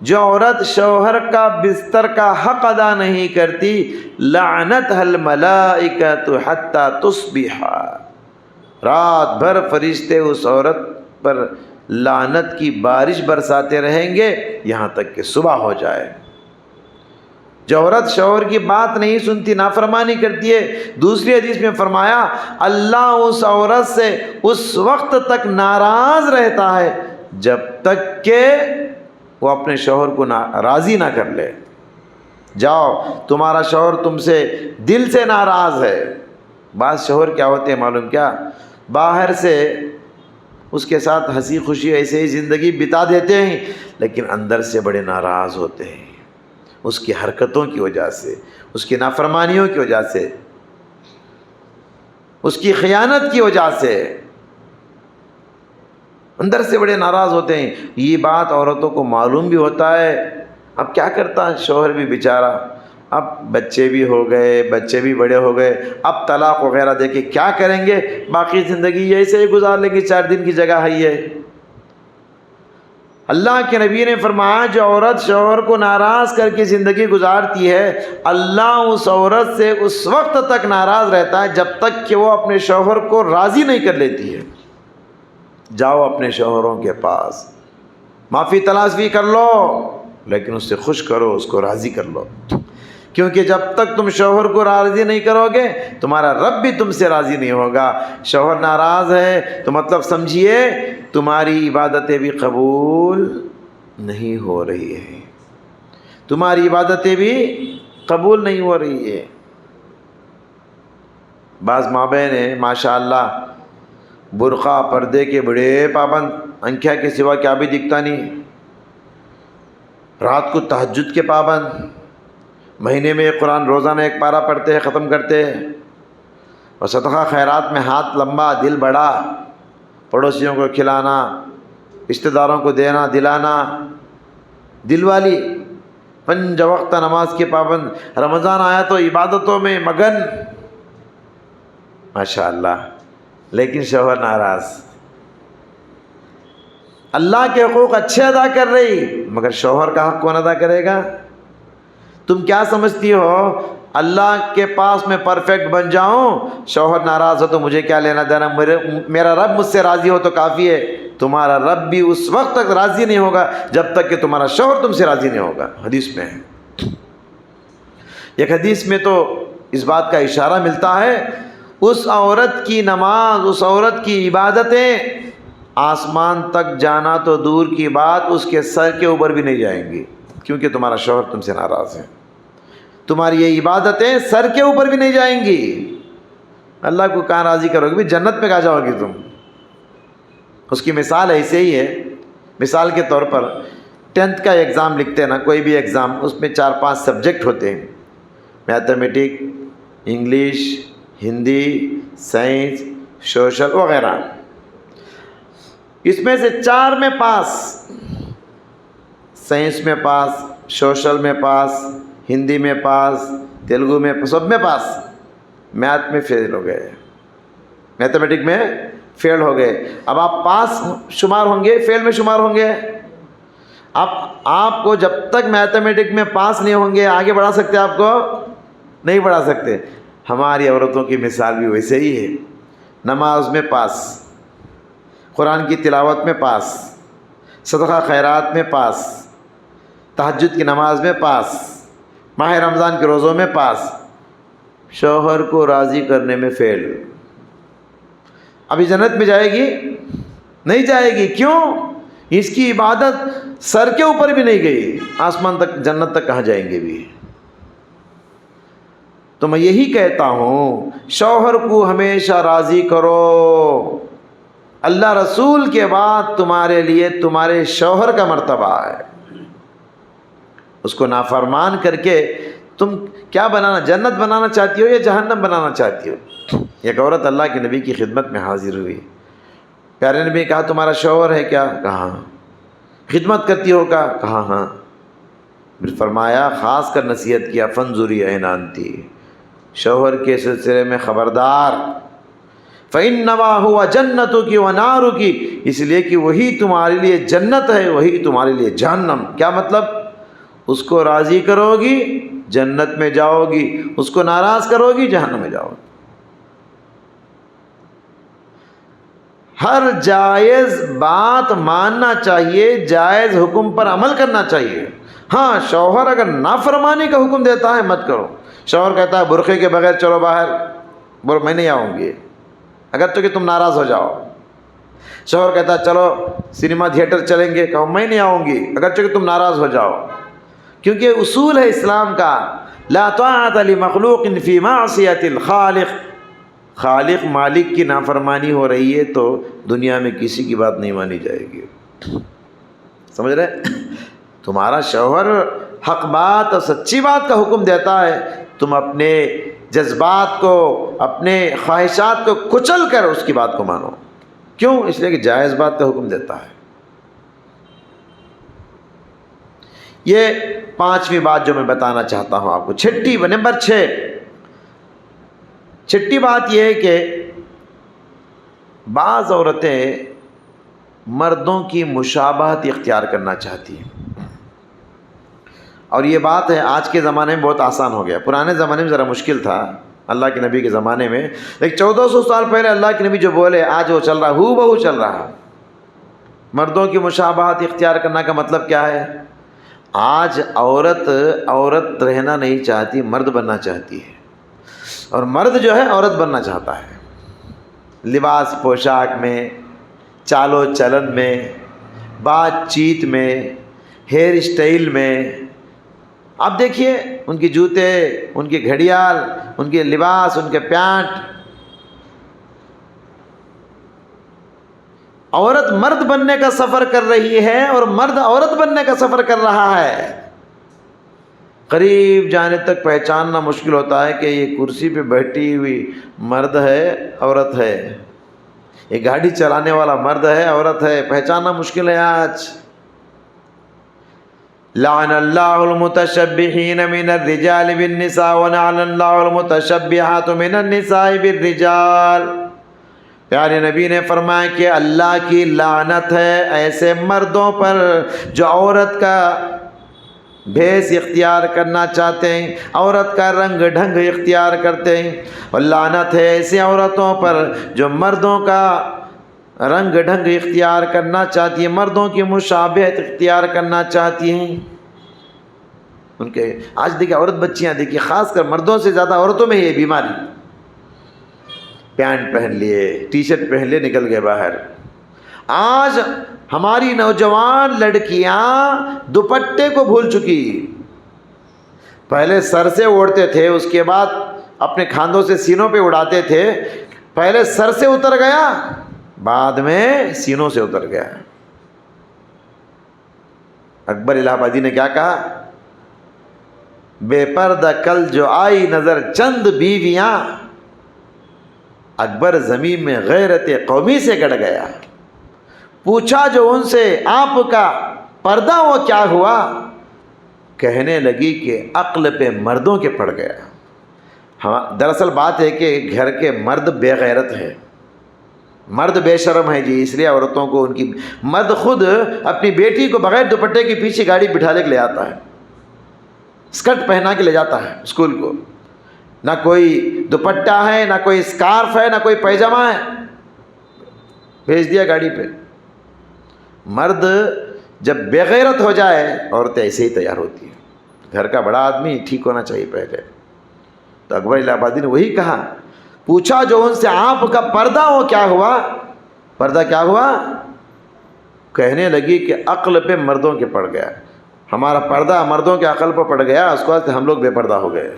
جو عورت شوہر کا بستر کا حق ادا نہیں کرتی لعنتها الملائکۃ حتی تصبح، رات بھر فرشتے اس عورت پر لعنت کی بارش برساتے رہیں گے یہاں تک کہ صبح ہو جائے۔ جو عورت شوہر کی بات نہیں سنتی، نافرمانی کرتی ہے، دوسری حدیث میں فرمایا اللہ اس عورت سے اس وقت تک ناراض رہتا ہے جب تک کہ وہ اپنے شوہر کو راضی نہ کر لے۔ جاؤ، تمہارا شوہر تم سے دل سے ناراض ہے۔ بعض شوہر کیا ہوتے ہیں معلوم کیا؟ باہر سے اس کے ساتھ ہنسی خوشی ایسے ہی زندگی بتا دیتے ہیں، لیکن اندر سے بڑے ناراض ہوتے ہیں اس کی حرکتوں کی وجہ سے، اس کی نافرمانیوں کی وجہ سے، اس کی خیانت کی وجہ سے اندر سے بڑے ناراض ہوتے ہیں۔ یہ بات عورتوں کو معلوم بھی ہوتا ہے۔ اب کیا کرتا ہے شوہر بھی بیچارہ، اب بچے بھی ہو گئے، بچے بھی بڑے ہو گئے، اب طلاق وغیرہ دے کے کیا کریں گے؟ باقی زندگی ایسے ہی گزار لیں گے، 4 دن کی جگہ ہے یہ۔ اللہ کے نبی نے فرمایا جو عورت شوہر کو ناراض کر کے زندگی گزارتی ہے، اللہ اس عورت سے اس وقت تک ناراض رہتا ہے جب تک کہ وہ اپنے شوہر کو راضی نہیں کر لیتی ہے۔ جاؤ اپنے شوہروں کے پاس، معافی تلاشی کر لو، لیکن اس سے خوش کرو، اس کو راضی کر لو، کیونکہ جب تک تم شوہر کو راضی نہیں کرو گے تمہارا رب بھی تم سے راضی نہیں ہوگا۔ شوہر ناراض ہے تو مطلب سمجھیے تمہاری عبادتیں بھی قبول نہیں ہو رہی ہیں، تمہاری عبادتیں بھی قبول نہیں ہو رہی ہے۔ بعض ماں بہن ہیں ماشاءاللہ برقع پردے کے بڑے پابند، انکھیا کے سوا کیا بھی دکھتا نہیں، رات کو تہجد کے پابند، مہینے میں ایک قرآن روزانہ 1 پارہ پڑھتے ہیں، ختم کرتے ہیں، اور صدقہ خیرات میں ہاتھ لمبا دل بڑا، پڑوسیوں کو کھلانا، رشتہ داروں کو دینا دلانا، دل والی، 5 وقت نماز کے پابند، رمضان آیا تو عبادتوں میں مگن ماشاءاللہ، لیکن شوہر ناراض۔ اللہ کے حقوق اچھے ادا کر رہی، مگر شوہر کا حق کون ادا کرے گا؟ تم کیا سمجھتی ہو اللہ کے پاس میں پرفیکٹ بن جاؤں، شوہر ناراض ہو تو مجھے کیا لینا دینا، میرا رب مجھ سے راضی ہو تو کافی ہے۔ تمہارا رب بھی اس وقت تک راضی نہیں ہوگا جب تک کہ تمہارا شوہر تم سے راضی نہیں ہوگا۔ حدیث میں ہے، ایک حدیث میں تو اس بات کا اشارہ ملتا ہے، اس عورت کی نماز، اس عورت کی عبادتیں آسمان تک جانا تو دور کی بات، اس کے سر کے اوپر بھی نہیں جائیں گی، کیونکہ تمہارا شوہر تم سے ناراض ہے۔ تمہاری یہ عبادتیں سر کے اوپر بھی نہیں جائیں گی۔ اللہ کو کہاں راضی کرو گے؟ جنت پہ کہاں جاؤ گی تم؟ اس کی مثال ایسے ہی ہے، مثال کے طور پر 10th کا ایگزام لکھتے ہیں نا، کوئی بھی ایگزام، اس میں 4-5 سبجیکٹ ہوتے ہیں، mathematic, English, Hindi, science, social وغیرہ۔ اس میں سے 4 میں پاس، سائنس میں پاس، سوشل میں پاس، ہندی میں پاس، تیلگو میں، سب میں پاس، میتھ میں فیل ہو گئے، میتھمیٹک میں فیل ہو گئے۔ اب آپ پاس شمار ہوں گے، فیل میں شمار ہوں گے؟ اب آپ کو جب تک میتھمیٹک میں پاس نہیں ہوں گے آگے بڑھا سکتے؟ آپ کو نہیں بڑھا سکتے۔ ہماری عورتوں کی مثال بھی ویسے ہی ہے، نماز میں پاس، قرآن کی تلاوت میں پاس، صدقہ خیرات میں پاس، تہجد کی نماز میں پاس، ماہ رمضان کے روزوں میں پاس، شوہر کو راضی کرنے میں فیل۔ ابھی جنت میں جائے گی؟ نہیں جائے گی۔ کیوں؟ اس کی عبادت سر کے اوپر بھی نہیں گئی، آسمان تک، جنت تک کہاں جائیں گے بھی؟ تو میں یہی کہتا ہوں، شوہر کو ہمیشہ راضی کرو۔ اللہ رسول کے بعد تمہارے لیے تمہارے شوہر کا مرتبہ ہے۔ اس کو نافرمان کر کے تم کیا بنانا، جنت بنانا چاہتی ہو یا جہنم بنانا چاہتی ہو؟ ایک عورت اللہ کے نبی کی خدمت میں حاضر ہوئی، پیارے نبی کہا تمہارا شوہر ہے کیا؟ کہا خدمت کرتی ہو کا؟ کہا ہاں۔ پھر فرمایا، خاص کر نصیحت کیا، فنظری عینانتی، شوہر کے سلسلے میں خبردار، فإنما هو جنتک ونارک، اس لیے کہ وہی تمہارے لیے جنت ہے، وہی تمہارے لیے جہنم۔ کیا مطلب؟ اس کو راضی کرو گی جنت میں جاؤ گی، اس کو ناراض کرو گی جہنم میں جاؤ گی۔ ہر جائز بات ماننا چاہیے، جائز حکم پر عمل کرنا چاہیے۔ ہاں، شوہر اگر نافرمانی کا حکم دیتا ہے مت کرو۔ شوہر کہتا ہے برقعے کے بغیر چلو باہر، بولو میں نہیں آؤں گی، اگر تو کہ تم ناراض ہو جاؤ۔ شوہر کہتا ہے چلو سنیما تھیٹر چلیں گے، کہو میں نہیں آؤں گی، اگر تو کہ تم ناراض ہو جاؤ۔ کیونکہ اصول ہے اسلام کا، لا طاعت لمخلوق فی معصیۃ الخالق، خالق مالک کی نافرمانی ہو رہی ہے تو دنیا میں کسی کی بات نہیں مانی جائے گی۔ سمجھ رہے؟ تمہارا شوہر حق بات اور سچی بات کا حکم دیتا ہے، تم اپنے جذبات کو، اپنے خواہشات کو کچل کر اس کی بات کو مانو۔ کیوں؟ اس لیے کہ جائز بات کا حکم دیتا ہے۔ یہ پانچویں بات جو میں بتانا چاہتا ہوں آپ کو، نمبر 6، چھٹی بات یہ ہے کہ بعض عورتیں مردوں کی مشابہت اختیار کرنا چاہتی ہیں، اور یہ بات ہے آج کے زمانے میں بہت آسان ہو گیا، پرانے زمانے میں ذرا مشکل تھا۔ اللہ کے نبی کے زمانے میں ایک 1400 سال پہلے اللہ کے نبی جو بولے آج وہ چل رہا، ہو بہو چل رہا۔ مردوں کی مشابہت اختیار کرنا کا مطلب کیا ہے؟ آج عورت رہنا نہیں چاہتی، مرد بننا چاہتی ہے، اور مرد جو ہے عورت بننا چاہتا ہے، لباس پوشاک میں، چال و چلن میں، بات چیت میں، ہیئر اسٹائل میں۔ اب دیکھیے ان کے جوتے، ان کی گھڑیال، ان کے لباس، ان کے پینٹ۔ عورت مرد بننے کا سفر کر رہی ہے اور مرد عورت بننے کا سفر کر رہا ہے۔ قریب جانے تک پہچاننا مشکل ہوتا ہے کہ یہ کرسی پہ بیٹھی ہوئی مرد ہے عورت ہے، یہ گاڑی چلانے والا مرد ہے عورت ہے، پہچاننا مشکل ہے آج۔ لعن اللہ المتشبہین من الرجال بالنساء ولعن اللہ المتشبہات من النساء بالرجال۔ پیارے نبی نے فرمایا کہ اللہ کی لعنت ہے ایسے مردوں پر جو عورت کا بھیس اختیار کرنا چاہتے ہیں، عورت کا رنگ ڈھنگ اختیار کرتے ہیں، اور لعنت ہے ایسی عورتوں پر جو مردوں کا رنگ ڈھنگ اختیار کرنا چاہتی ہیں، مردوں کی مشابہت اختیار کرنا چاہتی ہیں۔ ان کے آج دیکھیں عورت بچیاں دیکھیے، خاص کر مردوں سے زیادہ عورتوں میں یہ بیماری، پینٹ پہن لیے، ٹی شرٹ پہن لیے، نکل گئے باہر۔ آج ہماری نوجوان لڑکیاں دوپٹے کو بھول چکی، پہلے سر سے اوڑھتے تھے، اس کے بعد اپنے کھاندوں سے سینوں پہ اڑاتے تھے، پہلے سر سے اتر گیا، بعد میں سینوں سے اتر گیا۔ اکبر الہ آبادی نے کیا کہا؟ بے پردہ کل جو آئی نظر چند بیویاں، اکبر زمین میں غیرت قومی سے گڑ گیا۔ پوچھا جو ان سے آپ کا پردہ وہ کیا ہوا؟ کہنے لگی کہ عقل پہ مردوں کے پڑ گیا. ہاں دراصل بات ہے کہ گھر کے مرد بے غیرت ہے، مرد بے شرم ہے جی، اس لیے عورتوں کو ان کی، مرد خود اپنی بیٹی کو بغیر دوپٹے کے پیچھے گاڑی بٹھا لے کے لے آتا ہے، اسکرٹ پہنا کے لے جاتا ہے اسکول کو، نہ کوئی دوپٹہ ہے، نہ کوئی اسکارف ہے، نہ کوئی پیجامہ ہے، بھیج دیا گاڑی پہ. مرد جب بے غیرت ہو جائے عورتیں ایسے ہی تیار ہوتی ہیں. گھر کا بڑا آدمی ٹھیک ہونا چاہیے پہلے. تو اکبر الہ آبادی نے وہی کہا، پوچھا جو ان سے آپ کا پردہ ہو کیا ہوا؟ پردہ کیا ہوا؟ کہنے لگی کہ عقل پہ مردوں کے پڑ گیا. ہمارا پردہ مردوں کے عقل پہ پڑ گیا، اس کے بعد ہم لوگ بے پردہ ہو گئے.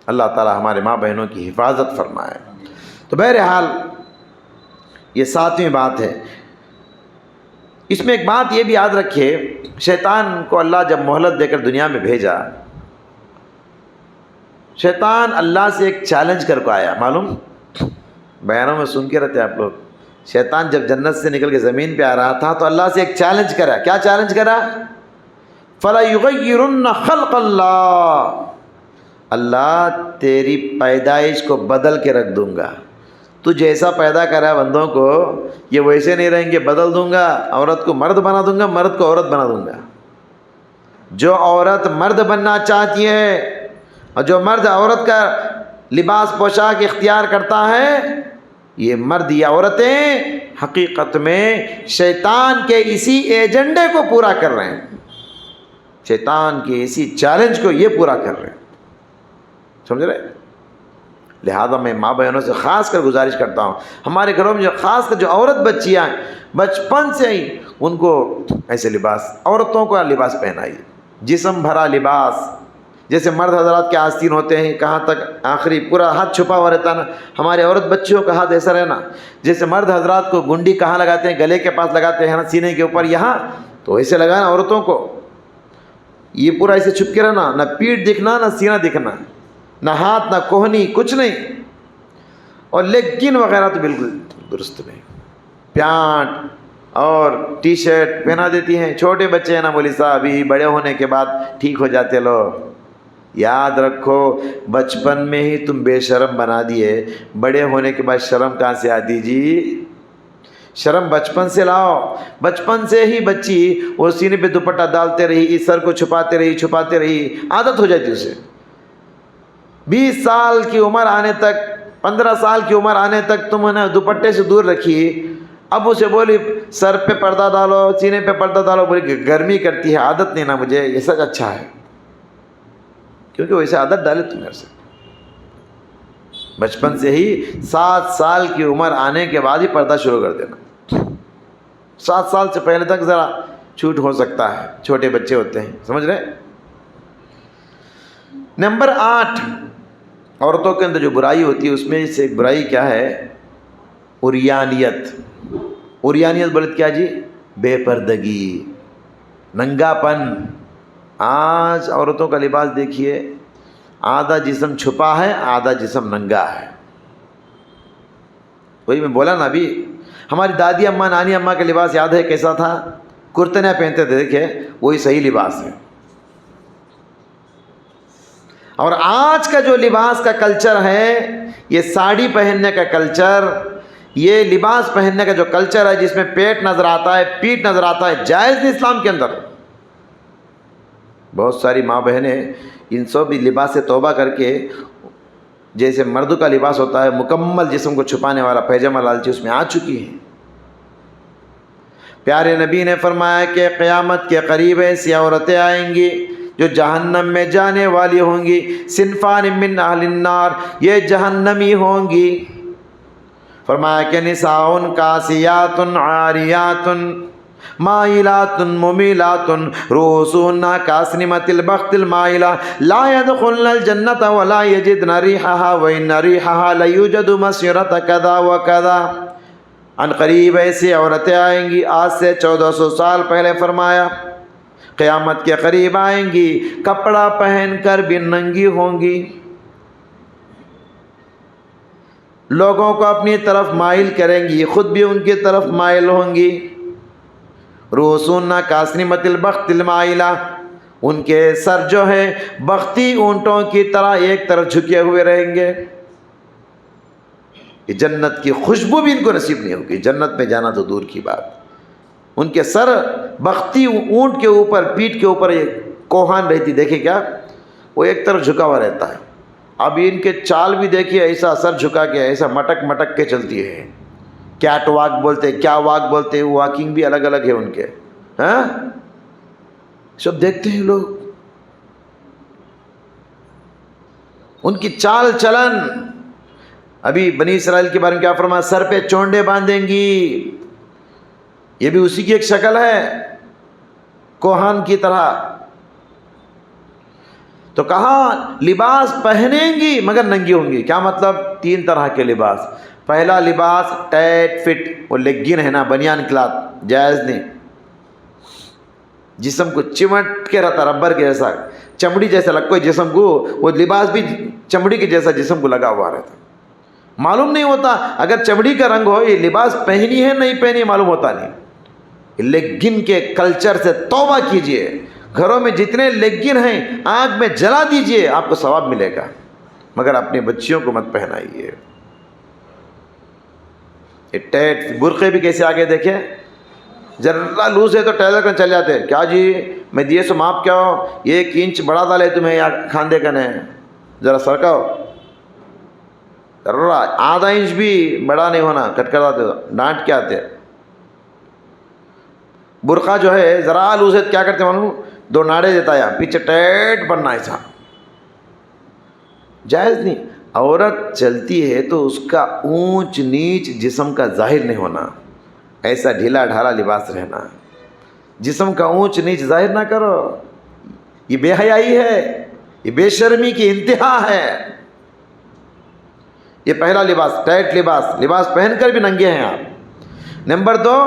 اللہ تعالی ہمارے ماں بہنوں کی حفاظت فرمائے. تو بہرحال یہ 7ویں بات ہے. اس میں ایک بات یہ بھی یاد رکھیے، شیطان کو اللہ جب مہلت دے کر دنیا میں بھیجا، شیطان اللہ سے ایک چیلنج کر کے آیا. معلوم بیانوں میں سن کے رہتے آپ لوگ، شیطان جب جنت سے نکل کے زمین پہ آ رہا تھا تو اللہ سے ایک چیلنج کرا. کیا چیلنج کرا؟ فَلَيُغَيِّرُنَّ خَلْقَ اللَّهِ، اللہ تیری پیدائش کو بدل کے رکھ دوں گا. تو جیسا پیدا کرا بندوں کو یہ ویسے نہیں رہیں گے، بدل دوں گا. عورت کو مرد بنا دوں گا، مرد کو عورت بنا دوں گا. جو عورت مرد بننا چاہتی ہے اور جو مرد عورت کا لباس پوشاک اختیار کرتا ہے، یہ مرد یا عورتیں حقیقت میں شیطان کے اسی ایجنڈے کو پورا کر رہے ہیں، شیطان کے اسی چیلنج کو یہ پورا کر رہے ہیں. سمجھ رہے؟ لہذا میں ماں بہنوں سے خاص کر گزارش کرتا ہوں، ہمارے گھروں میں جو خاص کر جو عورت بچیاں ہیں، بچپن سے ہی ان کو ایسے لباس، عورتوں کو لباس پہنائیے، جسم بھرا لباس. جیسے مرد حضرات کے آستین ہوتے ہیں کہاں تک آخری پورا ہاتھ چھپا ہوا رہتا نا، ہمارے عورت بچیوں کا ہاتھ ایسا رہنا. جیسے مرد حضرات کو گنڈی کہاں لگاتے ہیں؟ گلے کے پاس لگاتے ہیں نا، سینے کے اوپر یہاں، تو ایسے لگانا عورتوں کو. یہ پورا ایسے چھپ کے رہنا، نہ پیٹھ دکھنا نہ سینہ دکھنا، نہ ہاتھ نہ کوہنی، کچھ نہیں. اور لیگن وغیرہ تو بالکل درست نہیں. پینٹ اور ٹی شرٹ پہنا دیتی ہیں. چھوٹے بچے ہیں نا، بولی صاحب ابھی بڑے ہونے کے بعد ٹھیک ہو جاتے لوگ. یاد رکھو بچپن میں ہی تم بے شرم بنا دیے، بڑے ہونے کے بعد شرم کہاں سے آتی جی؟ شرم بچپن سے لاؤ. بچپن سے ہی بچی وہ سینے پہ دوپٹہ ڈالتے رہی، اس سر کو چھپاتے رہی، عادت ہو جاتی اسے. 20 سال کی عمر آنے تک، 15 سال کی عمر آنے تک تم نے دوپٹے سے دور رکھی. اب اسے بولی سر پہ پردہ ڈالو، سینے پہ پردہ ڈالو، بولی کہ گرمی کرتی ہے، عادت نہیں نا مجھے. یہ سچ اچھا ہے کیونکہ ویسے عادت ڈالے تم میرے سے. بچپن سے ہی 7 سال کی عمر آنے کے بعد ہی پردہ شروع کر دینا. 7 سال سے پہلے تک ذرا چھوٹ ہو سکتا ہے، چھوٹے بچے ہوتے ہیں. سمجھ رہے؟ نمبر 8، عورتوں کے اندر جو برائی ہوتی ہے اس میں سے ایک برائی کیا ہے؟ عریانیت. عریانیت بولے کیا جی؟ بے پردگی، ننگا پن. آج عورتوں کا لباس دیکھیے، آدھا جسم چھپا ہے، آدھا جسم ننگا ہے. وہی میں بولا نا ابھی، ہماری دادی اماں نانی اماں کا لباس یاد ہے کیسا تھا؟ کرتنے پہنتے تھے، دیکھیں وہی صحیح لباس ہے. اور آج کا جو لباس کا کلچر ہے، یہ ساڑی پہننے کا کلچر، یہ لباس پہننے کا جو کلچر ہے جس میں پیٹ نظر آتا ہے، پیٹھ نظر آتا ہے، جائز نہیں اسلام کے اندر. بہت ساری ماں بہنیں ان سب لباس سے توبہ کر کے، جیسے مرد کا لباس ہوتا ہے مکمل جسم کو چھپانے والا پیجامہ لالچی، اس میں آ چکی ہیں. پیارے نبی نے فرمایا کہ قیامت کے قریب ایسی عورتیں آئیں گی جو جہنم میں جانے والی ہوں گی. صنفان من اہل النار، یہ جہنمی ہوں گی. فرمایا کہ نساء کاسیات عاریات مائلات ممیلات رؤوسهن كأسنمة البخت المائلة لا يدخلن الجنة ولا يجدن ريحها وإن ريحها ليوجد مسيرة كذا وكذا. ان قریب ایسی عورتیں آئیں گی، آج سے 1400 سال پہلے فرمایا، قیامت کے قریب آئیں گی، کپڑا پہن کر بھی ننگی ہوں گی، لوگوں کو اپنی طرف مائل کریں گی، خود بھی ان کی طرف مائل ہوں گی. رؤوسہن کاسنمۃ البخت المائلہ، ان کے سر جو ہے بختی اونٹوں کی طرح ایک طرف جھکے ہوئے رہیں گے. کہ جنت کی خوشبو بھی ان کو نصیب نہیں ہوگی، جنت میں جانا تو دور کی بات. ان کے سر بختی اونٹ کے اوپر، پیٹھ کے اوپر ایک کوہان رہتی، دیکھیں کیا، وہ ایک طرف جھکا ہوا رہتا ہے. اب ان کے چال بھی دیکھیے، ایسا سر جھکا کے ایسا مٹک مٹک کے چلتی ہے. کیٹ واک بولتے، کیا واک بولتے، واکنگ بھی الگ الگ ہے ان کے. ہاں سب دیکھتے ہیں لوگ ان کی چال چلن. ابھی بنی اسرائیل کے بارے میں کیا فرمایا؟ سر پہ چونڈے باندھیں گی، یہ بھی اسی کی ایک شکل ہے کوہان کی طرح. تو کہا لباس پہنیں گی مگر ننگی ہوں گی. کیا مطلب؟ 3 طرح کے لباس. پہلا لباس ٹائٹ فٹ، وہ لیگن ہے نا، بنیان کلاتھ، جائز نہیں. جسم کو چمٹ کے رہتا، ربر کے جیسا، چمڑی جیسا لگ کوئی جسم کو، وہ لباس بھی چمڑی کے جیسا جسم کو لگا ہوا رہتا. معلوم نہیں ہوتا اگر چمڑی کا رنگ ہو، یہ لباس پہنی ہے نہیں پہنی معلوم ہوتا نہیں. لیگن کے کلچر سے توبہ کیجئے. گھروں میں جتنے لیگن ہیں آگ میں جلا دیجئے، آپ کو ثواب ملے گا، مگر اپنی بچیوں کو مت پہنائیے. ٹیٹ برقعے بھی کیسے آگے دیکھیں، ذرا لوز ہے تو ٹیلر کن چل جاتے. کیا جی میں دیے سو ماپ کیا ہو، 1 انچ بڑا ڈالے تمہیں یا کھاندے کنے، ذرا سرکاؤ. ذرا آدھا انچ بھی بڑا نہیں ہونا، کٹ کر آتے ڈانٹ کے آتے. برقع جو ہے ذرا لوز ہے کیا کرتے معلوم، 2 ناڑے دیتا ہے، پیچھے ٹیٹ بننا ایسا جائز نہیں. عورت چلتی ہے تو اس کا اونچ نیچ جسم کا ظاہر نہیں ہونا، ایسا ڈھیلا ڈھالا لباس رہنا. جسم کا اونچ نیچ ظاہر نہ کرو، یہ بے حیائی ہے، یہ بے شرمی کی انتہا ہے. یہ پہلا لباس ٹائٹ لباس، لباس پہن کر بھی ننگے ہیں آپ. نمبر 2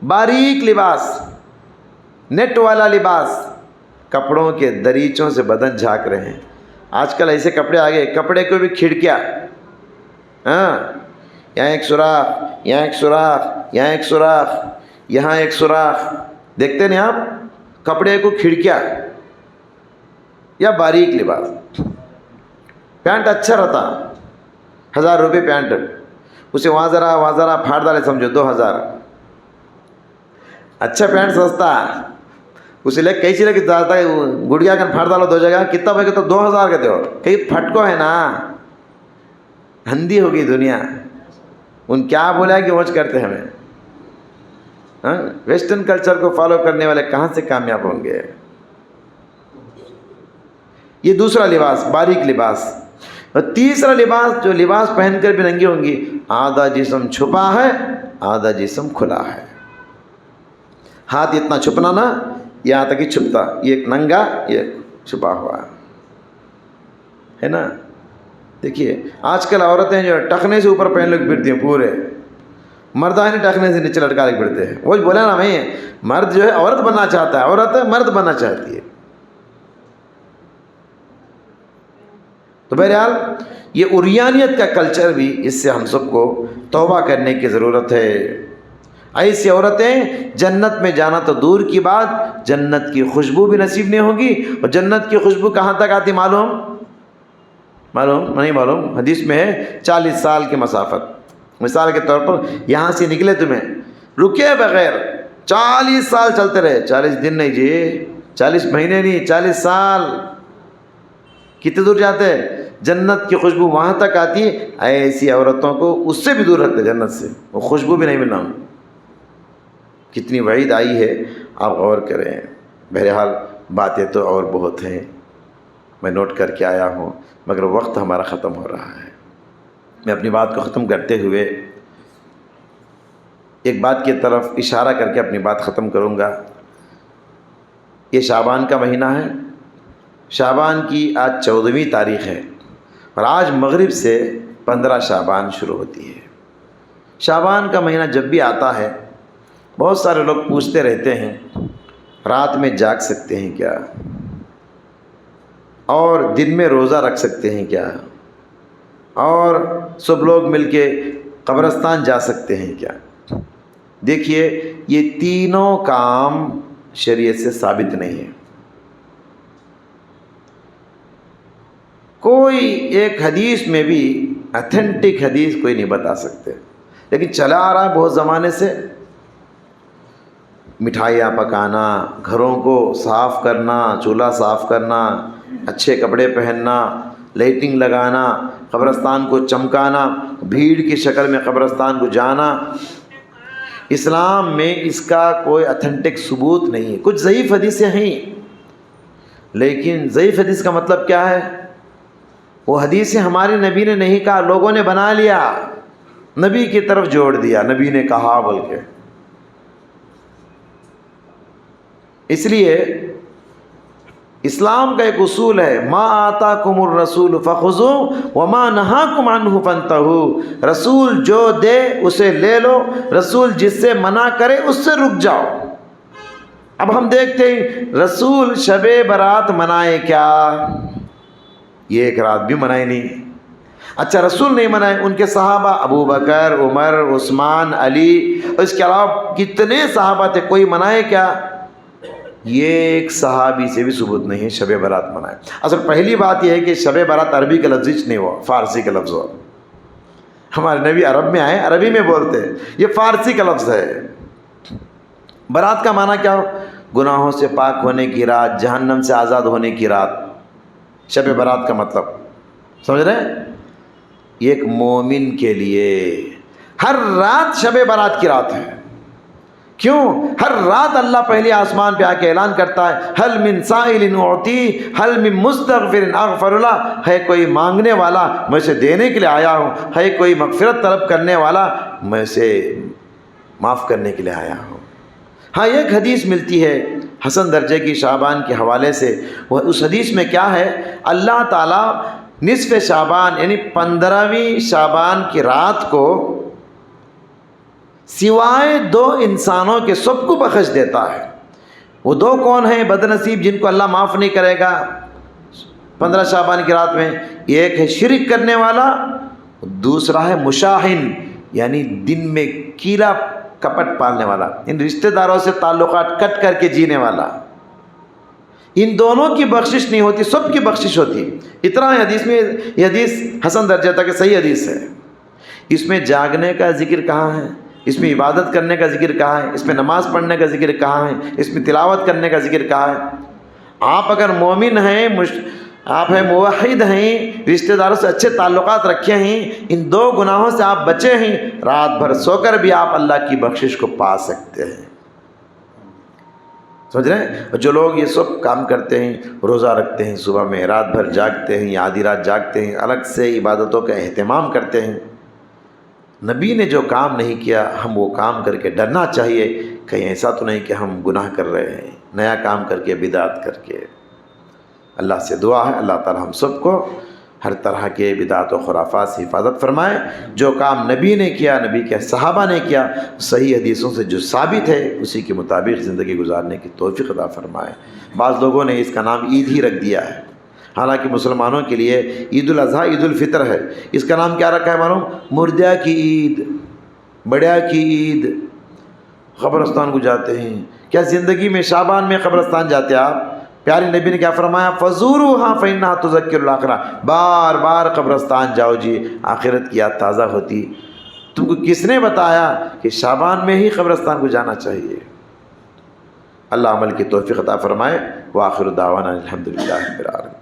باریک لباس، نیٹ والا لباس، کپڑوں کے دریچوں سے بدن جھانک رہے ہیں. آج کل ایسے کپڑے آ گئے، کپڑے کو بھی کھڑکیاں، ہاں یہاں ایک سوراخ، یہاں ایک سوراخ، یہاں ایک سوراخ، یہاں ایک سوراخ، دیکھتے نہیں آپ؟ کپڑے کو کھڑکیاں. یا باریک لباس، پینٹ اچھا رہتا، 1000 روپے پینٹ، اسے وہاں ذرا پھاڑ ڈالے سمجھو 2000. اچھا پینٹ سستا، اسے لے کیسی لے کے جاتا ہے، گڑیا کن پھاڑ ڈالو 2 جگہ، کتنا بھائی تو 2000 کہتے ہو. کہیں پھٹکو ہے نا، اندھی ہوگی دنیا. ان کیا بولا کہ واچ کرتے ہیں ہمیں. ہاں ویسٹرن کلچر کو فالو کرنے والے کہاں سے کامیاب ہوں گے. یہ دوسرا لباس باریک لباس. اور تیسرا لباس جو لباس پہن کر بھی ننگی ہوں گی، آدھا جسم چھپا ہے آدھا جسم کھلا ہے. ہاتھ اتنا چھپنا نا، یہاں تک ہی چھپتا، یہ ایک ننگا، یہ چھپا ہوا ہے نا. دیکھیے آج کل عورتیں جو ٹخنے سے اوپر پہن لے پھرتی ہیں پورے، مردان ٹخنے سے نیچے لٹکا کے پھرتے ہیں. وہ بولا نا میں، مرد جو ہے عورت بننا چاہتا ہے، عورت مرد بننا چاہتی ہے. تو بہرحال یہ عریانیت کا کلچر بھی، اس سے ہم سب کو توبہ کرنے کی ضرورت ہے. ایسی عورتیں جنت میں جانا تو دور کی بات، جنت کی خوشبو بھی نصیب نہیں ہوگی. اور جنت کی خوشبو کہاں تک آتی معلوم نہیں معلوم، حدیث میں ہے 40 سال کی مسافت. مثال کے طور پر یہاں سے نکلے، تمہیں رکے بغیر 40 سال چلتے رہے، 40 دن نہیں جی، 40 مہینے نہیں، 40 سال. کتنے دور جاتے ہیں؟ جنت کی خوشبو وہاں تک آتی ہے. ایسی عورتوں کو اس سے بھی دور رکھتے جنت سے، وہ خوشبو بھی نہیں ملنا. کتنی وعید آئی ہے، آپ غور کریں. بہرحال باتیں تو اور بہت ہیں، میں نوٹ کر کے آیا ہوں، مگر وقت ہمارا ختم ہو رہا ہے. میں اپنی بات کو ختم کرتے ہوئے ایک بات کی طرف اشارہ کر کے اپنی بات ختم کروں گا. یہ شعبان کا مہینہ ہے. شعبان کی آج 14ویں تاریخ ہے، اور آج مغرب سے 15 شعبان شروع ہوتی ہے. شعبان کا مہینہ جب بھی آتا ہے، بہت سارے لوگ پوچھتے رہتے ہیں رات میں جاگ سکتے ہیں کیا، اور دن میں روزہ رکھ سکتے ہیں کیا، اور سب لوگ مل کے قبرستان جا سکتے ہیں کیا. دیکھیے یہ تینوں کام شریعت سے ثابت نہیں ہے. کوئی ایک حدیث میں بھی اتھینٹک حدیث کوئی نہیں بتا سکتے، لیکن چلا آ رہا ہے بہت زمانے سے. مٹھائیاں پکانا، گھروں کو صاف کرنا، چولہا صاف کرنا، اچھے کپڑے پہننا، لائٹنگ لگانا، قبرستان کو چمکانا، بھیڑ کی شکل میں قبرستان کو جانا، اسلام میں اس کا کوئی اتھینٹک ثبوت نہیں ہے. کچھ ضعیف حدیثیں ہیں، لیکن ضعیف حدیث کا مطلب کیا ہے؟ وہ حدیثیں ہمارے نبی نے نہیں کہا، لوگوں نے بنا لیا، نبی کی طرف جوڑ دیا، نبی نے کہا بول کے. اس لیے اسلام کا ایک اصول ہے، ما آتاکم الرسول فخذوہ وما نہاکم عنہ فانتہوا. رسول جو دے اسے لے لو، رسول جس سے منع کرے اس سے رک جاؤ. اب ہم دیکھتے ہیں رسول شب برات منائے کیا؟ یہ ایک رات بھی منائے نہیں. اچھا رسول نہیں منائے، ان کے صحابہ ابو بکر، عمر، عثمان، علی، اور اس کے علاوہ کتنے صحابہ تھے، کوئی منائے کیا؟ یہ ایک صحابی سے بھی ثبوت نہیں ہے شب برات منائے. اصل پہلی بات یہ ہے کہ شب برات عربی کا لفظ نہیں ہوا، فارسی کا لفظ ہوا. ہمارے نبی عرب میں آئے، عربی میں بولتے ہیں، یہ فارسی کا لفظ ہے. برات کا معنی کیا ہو؟ گناہوں سے پاک ہونے کی رات، جہنم سے آزاد ہونے کی رات. شب برات کا مطلب سمجھ رہے ہیں؟ یہ ایک مومن کے لیے ہر رات شب برات کی رات ہے. کیوں؟ ہر رات اللہ پہلے آسمان پہ آ کے اعلان کرتا ہے، حل من سائل اعطی حل من مستغفر اغفر له. ہے کوئی مانگنے والا، میں اسے دینے کے لیے آیا ہوں. ہے کوئی مغفرت طلب کرنے والا، میں اسے معاف کرنے کے لیے آیا ہوں. ہاں ایک حدیث ملتی ہے حسن درجے کی شعبان کے حوالے سے. وہ اس حدیث میں کیا ہے؟ اللہ تعالیٰ نصف شعبان یعنی 15ویں شعبان کی رات کو سوائے 2 انسانوں کے سب کو بخش دیتا ہے. وہ 2 کون ہیں بد نصیب جن کو اللہ معاف نہیں کرے گا 15 شعبان کی رات میں؟ ایک ہے شرک کرنے والا، دوسرا ہے مشاہن یعنی دن میں کیلا کپٹ پالنے والا، ان رشتہ داروں سے تعلقات کٹ کر کے جینے والا. ان دونوں کی بخشش نہیں ہوتی، سب کی بخشش ہوتی. اتنا ہے حدیث میں، یہ حدیث حسن درجہ تک صحیح حدیث ہے. اس میں جاگنے کا ذکر کہاں ہے؟ اس میں عبادت کرنے کا ذکر کہاں ہے؟ اس میں نماز پڑھنے کا ذکر کہاں ہے؟ اس میں تلاوت کرنے کا ذکر کہاں ہے؟ آپ اگر مومن ہیں، آپ ہیں موحد ہیں، رشتہ داروں سے اچھے تعلقات رکھے ہیں، ان 2 گناہوں سے آپ بچے ہیں، رات بھر سو کر بھی آپ اللہ کی بخشش کو پا سکتے ہیں. سمجھ رہے ہیں؟ جو لوگ یہ سب کام کرتے ہیں، روزہ رکھتے ہیں، صبح میں رات بھر جاگتے ہیں یا آدھی رات جاگتے ہیں، الگ سے عبادتوں کا اہتمام کرتے ہیں، نبی نے جو کام نہیں کیا ہم وہ کام کر کے ڈرنا چاہیے. کہیں ایسا تو نہیں کہ ہم گناہ کر رہے ہیں، نیا کام کر کے، بدعت کر کے. اللہ سے دعا ہے اللہ تعالی ہم سب کو ہر طرح کے بدعت و خرافات سے حفاظت فرمائے. جو کام نبی نے کیا، نبی کے صحابہ نے کیا، صحیح حدیثوں سے جو ثابت ہے اسی کے مطابق زندگی گزارنے کی توفیق عطا فرمائے. بعض لوگوں نے اس کا نام عید ہی رکھ دیا ہے، حالانکہ مسلمانوں کے لیے عید الاضحیٰ عید الفطر ہے. اس کا نام کیا رکھا ہے معلوم؟ مردہ کی عید، بڑیا کی عید. قبرستان کو جاتے ہیں، کیا زندگی میں شعبان میں قبرستان جاتے آپ؟ پیارے نبی نے کیا فرمایا؟ فزوروہا فإنہا تذکر الآخرہ. بار بار قبرستان جاؤ جی، آخرت کی یاد تازہ ہوتی. تم کو کس نے بتایا کہ شعبان میں ہی قبرستان کو جانا چاہیے؟ اللہ عمل کی توفیق عطا فرمائے. وآخر دعوانا الحمدللہ رب العالمین.